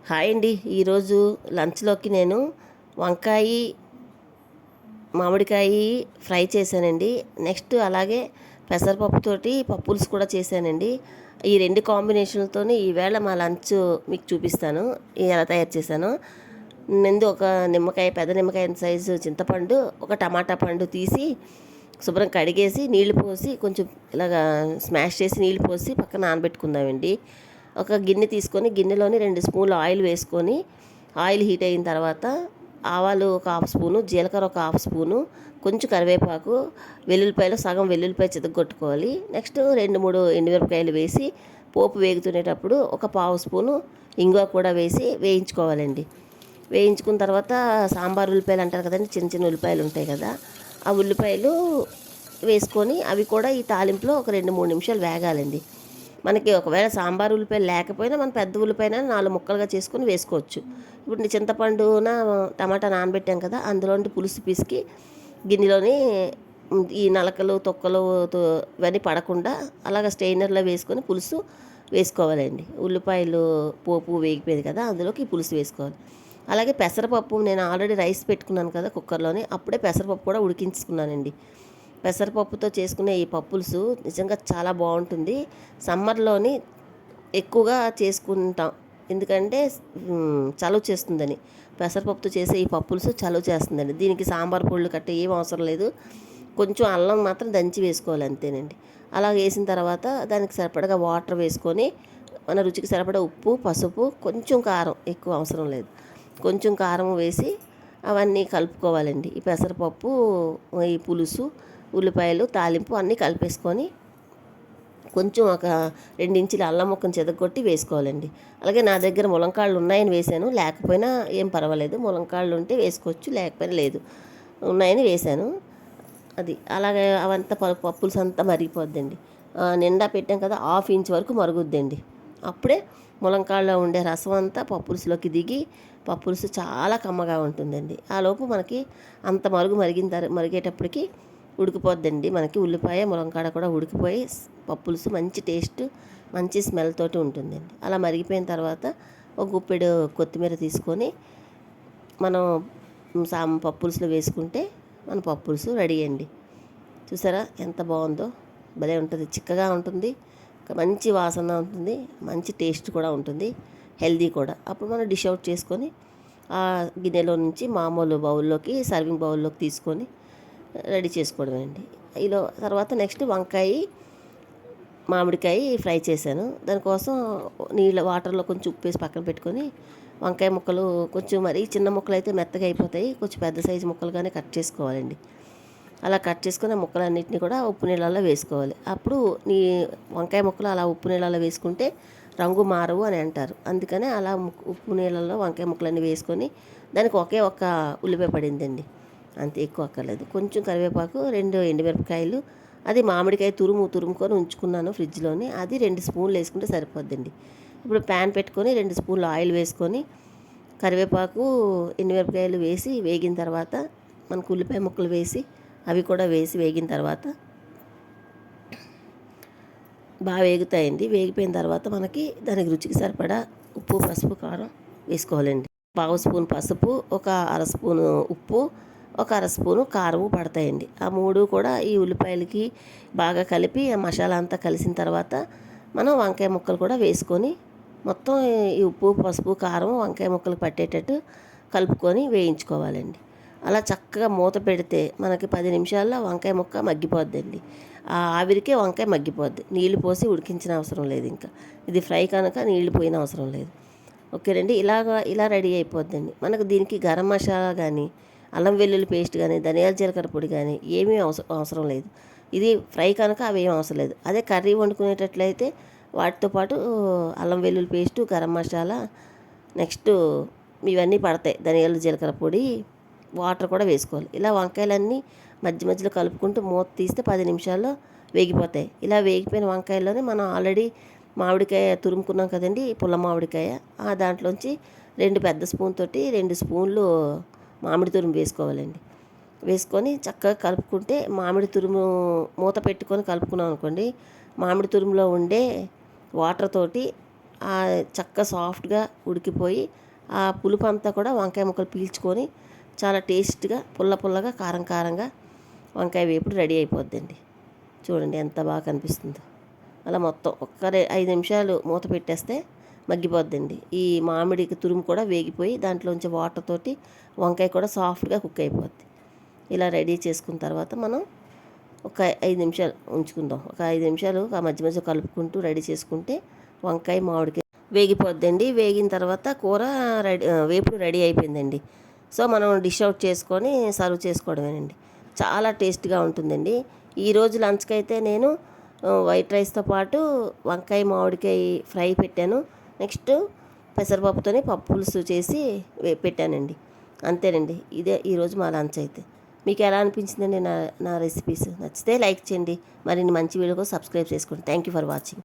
Hi అండి. ఈరోజు లంచ్లోకి నేను వంకాయ మామిడికాయ ఫ్రై చేశానండి. నెక్స్ట్ అలాగే పెసరపప్పుతోటి పప్పులుసు కూడా చేశానండి. ఈ రెండు కాంబినేషన్లతోని ఈవేళ మా లంచ్ మీకు చూపిస్తాను ఎలా తయారు చేశాను. ముందు ఒక నిమ్మకాయ, పెద్ద నిమ్మకాయ సైజు చింతపండు, ఒక టమాటా పండు తీసి శుభ్రం కడిగేసి నీళ్లు పోసి కొంచెం ఇలాగా స్మాష్ చేసి నీళ్లు పోసి పక్కన నానబెట్టుకుందామండి. ఒక గిన్నె తీసుకొని గిన్నెలోని 2 స్పూన్లు ఆయిల్ వేసుకొని ఆయిల్ హీట్ అయిన తర్వాత ఆవాలు ఒక హాఫ్ స్పూను, జీలకర్ర ఒక హాఫ్ స్పూను, కొంచెం కరివేపాకు, వెల్లుల్లిపాయలు సగం వెల్లుల్లిపాయ చితగొట్టుకోవాలి. నెక్స్ట్ 2-3 ఎండుమిరపకాయలు వేసి పోపు వేగుతునేటప్పుడు ఒక పావు స్పూను ఇంగువ కూడా వేసి వేయించుకోవాలండి. వేయించుకున్న తర్వాత సాంబార్ ఉల్లిపాయలు అంటారు కదండి, చిన్న చిన్న ఉల్లిపాయలు ఉంటాయి కదా, ఆ ఉల్లిపాయలు వేసుకొని అవి కూడా ఈ తాలింపులో ఒక 2-3 నిమిషాలు వేగాలండి. మనకి ఒకవేళ సాంబార్ ఉల్లిపాయలు లేకపోయినా మనం పెద్ద ఉల్లిపాయన 4 ముక్కలుగా చేసుకొని వేసుకోవచ్చు. ఇప్పుడు చింతపండున టమాటా నానబెట్టాం కదా, అందులోని పులుసు పిసికి గిన్నెలోని ఈ నలకలు తొక్కలు ఇవన్నీ పడకుండా అలాగ స్టెయినర్లో వేసుకొని పులుసు వేసుకోవాలండి. ఉల్లిపాయలు పోపు వేగిపోయింది కదా, అందులోకి పులుసు వేసుకోవాలి. అలాగే పెసరపప్పు నేను ఆల్రెడీ రైస్ పెట్టుకున్నాను కదా కుక్కర్లోని, అప్పుడే పెసరపప్పు కూడా ఉడికించుకున్నానండి. పెసరపప్పుతో చేసుకునే ఈ పప్పులుసు నిజంగా చాలా బాగుంటుంది. సమ్మర్లోని ఎక్కువగా చేసుకుంటాం, ఎందుకంటే చలువ చేస్తుందని. పెసరపప్పుతో చేసే ఈ పప్పులుసు చలువ చేస్తుందండి. దీనికి సాంబార్ పొళ్ళు కట్ట ఏం అవసరం లేదు, కొంచెం అల్లం మాత్రం దంచి వేసుకోవాలి అంతేనండి. అలా వేసిన తర్వాత దానికి సరిపడగా వాటర్ వేసుకొని మన రుచికి సరిపడా ఉప్పు, పసుపు, కొంచెం కారం, ఎక్కువ అవసరం లేదు, కొంచెం కారం వేసి అవన్నీ కలుపుకోవాలండి. ఈ పెసరపప్పు, ఈ పులుసు, ఉల్లిపాయలు, తాలింపు అన్నీ కలిపేసుకొని కొంచెం ఒక 2 ఇంచుల అల్లం ముక్కను చెదగొట్టి వేసుకోవాలండి. అలాగే నా దగ్గర ములంకాళ్ళు ఉన్నాయని వేశాను, లేకపోయినా ఏం పర్వాలేదు, ములంకాళ్ళు ఉంటే వేసుకోవచ్చు, లేకపోయినా లేదు, ఉన్నాయని వేశాను. అది అలాగే అవంతా పప్పులుసు అంతా మరిగిపోద్దండి. నిండా పెట్టాం కదా, 1/2 ఇంచ్ వరకు మరుగుద్దండి. అప్పుడే ములంకాళ్ళలో ఉండే రసం అంతా పప్పులుసులోకి దిగి పప్పులుసు చాలా కమ్మగా ఉంటుందండి. ఆ లోపు మనకి అంత మరిగేటప్పటికి ఉడికిపోద్దండి. మనకి ఉల్లిపాయ ములంకాడ కూడా ఉడికిపోయి పప్పులుసు మంచి టేస్ట్, మంచి స్మెల్ తోటి ఉంటుందండి. అలా మరిగిపోయిన తర్వాత ఒక గుప్పెడు కొత్తిమీర తీసుకొని మనం పప్పులుసులో వేసుకుంటే మన పప్పులుసు రెడీ అండి. చూసారా ఎంత బాగుందో, భలే ఉంటుంది, చిక్కగా ఉంటుంది, మంచి వాసన ఉంటుంది, మంచి టేస్ట్ కూడా ఉంటుంది, హెల్దీ కూడా. అప్పుడు మనం డిష్ అవుట్ చేసుకొని ఆ గిన్నెలో నుంచి మామూలు బౌల్లోకి, సర్వింగ్ బౌల్లోకి తీసుకొని రెడీ చేసుకోవడమే అండి. ఇలా తర్వాత నెక్స్ట్ వంకాయ మామిడికాయ ఫ్రై చేశాను. దానికోసం వాటర్లో కొంచెం ఉప్పు వేసి పక్కన పెట్టుకొని వంకాయ ముక్కలు కొంచెం మరీ చిన్న ముక్కలు అయితే మెత్తగా అయిపోతాయి, కొంచెం పెద్ద సైజు ముక్కలుగానే కట్ చేసుకోవాలండి. అలా కట్ చేసుకుని ఆ ముక్కలన్నింటినీ కూడా ఉప్పు నీళ్ళల్లో వేసుకోవాలి. అప్పుడు వంకాయ ముక్కలు అలా ఉప్పు నీళ్ళల్లో వేసుకుంటే రంగు మారవు అని అంటారు. అందుకనే అలా ఉప్పు నీళ్ళల్లో వంకాయ ముక్కలన్నీ వేసుకొని దానికి ఒక్క ఉల్లిపాయ పడిందండి, అంతే, ఎక్కువ అక్కర్లేదు. కొంచెం కరివేపాకు, 2 ఎండుమిరపకాయలు, అది మామిడికాయ తురుముకొని ఉంచుకున్నాను ఫ్రిడ్జ్లోని, అది 2 స్పూన్లు వేసుకుంటే సరిపోద్దండి. ఇప్పుడు ప్యాన్ పెట్టుకొని 2 స్పూన్లు ఆయిల్ వేసుకొని కరివేపాకు, ఎండుమిరపకాయలు వేసి వేగిన తర్వాత మనకు ఉల్లిపాయ ముక్కలు వేసి అవి కూడా వేసి వేగిన తర్వాత బాగా వేగుతాయండి. వేగిపోయిన తర్వాత మనకి దానికి రుచికి సరిపడా ఉప్పు, పసుపు, కారం వేసుకోవాలండి. పావు స్పూన్ పసుపు, ఒక 1/2 స్పూను ఉప్పు, ఒక 1/2 స్పూను కారం పడతాయండి. ఆ 3 కూడా ఈ ఉల్లిపాయలకి బాగా కలిపి ఆ మసాలా అంతా కలిసిన తర్వాత మనం వంకాయ ముక్కలు కూడా వేసుకొని మొత్తం ఈ ఉప్పు, పసుపు, కారం వంకాయ ముక్కలు పట్టేటట్టు కలుపుకొని వేయించుకోవాలండి. అలా చక్కగా మూత పెడితే మనకి 10 నిమిషాల్లో వంకాయ ముక్క మగ్గిపోద్దండి. ఆ ఆవిరికే వంకాయ మగ్గిపోద్ది, నీళ్లు పోసి ఉడికించిన అవసరం లేదు. ఇంకా ఇది ఫ్రై కనుక నీళ్లు పోయిన అవసరం లేదు. ఓకేనండి, ఇలా రెడీ అయిపోద్దండి. మనకు దీనికి గరం మసాలా కానీ, అల్లం వెల్లుల్లి పేస్ట్ కానీ, ధనియాల జీలకర్ర పొడి కానీ ఏమీ అవసరం లేదు. ఇది ఫ్రై కనుక అవి ఏం అవసరం లేదు. అదే కర్రీ వండుకునేటట్లయితే వాటితో పాటు అల్లం వెల్లుల్లి పేస్టు, గరం మసాలా, నెక్స్ట్ ఇవన్నీ పడతాయి, ధనియాల జీలకర్ర పొడి, వాటర్ కూడా వేసుకోవాలి. ఇలా వంకాయలన్నీ మధ్య మధ్యలో కలుపుకుంటూ మూత తీస్తే 10 నిమిషాల్లో వేగిపోతాయి. ఇలా వేగిపోయిన వంకాయల్లోనే మనం ఆల్రెడీ మామిడికాయ తురుముకున్నాం కదండి, పుల్ల మామిడికాయ, ఆ దాంట్లోంచి 2 పెద్ద స్పూన్ తోటి 2 స్పూన్లు మామిడి తురుము వేసుకోవాలండి. వేసుకొని చక్కగా కలుపుకుంటే మామిడి తురుము మూత పెట్టుకొని కలుపుకున్నాం అనుకోండి, మామిడి తురుములో ఉండే వాటర్ తోటి చక్క సాఫ్ట్గా ఉడికిపోయి ఆ పులుపు అంతా కూడా వంకాయ ముక్కలు పీల్చుకొని చాలా టేస్ట్గా పుల్ల పుల్లగా కారం కారంగా వంకాయ వేపుడు రెడీ అయిపోద్దండి. చూడండి ఎంత బాగా కనిపిస్తుందో. అలా మొత్తం 5 నిమిషాలు మూత పెట్టేస్తే మగ్గిపోద్దండి. ఈ మామిడికి తురుము కూడా వేగిపోయి దాంట్లోంచి వాటర్ తోటి వంకాయ కూడా సాఫ్ట్గా కుక్ అయిపోద్ది. ఇలా రెడీ చేసుకున్న తర్వాత మనం ఒక 5 నిమిషాలు ఉంచుకుందాం. ఒక 5 నిమిషాలు మధ్య మధ్య కలుపుకుంటూ రెడీ చేసుకుంటే వంకాయ మామిడికాయ వేగిపోద్దండి. వేగిన తర్వాత కూర వేపుడు రెడీ అయిపోయిందండి. సో మనం డిష్ అవుట్ చేసుకొని సర్వ్ చేసుకోవడమేనండి. చాలా టేస్ట్గా ఉంటుందండి. ఈరోజు లంచ్కి అయితే నేను వైట్ రైస్తో పాటు వంకాయ మామిడికాయ ఫ్రై పెట్టాను. నెక్స్ట్ పెసరపప్పుతోని పప్పు పులుసు చేసి పెట్టానండి. అంతేనండి. ఇదే ఈరోజు మా లంచ్ అయితే. మీకు ఎలా అనిపించిందండి నా రెసిపీస్? నచ్చితే లైక్ చేయండి. మరిన్ని మంచి వీడియో కోసం సబ్స్క్రైబ్ చేసుకోండి. Thank you for watching.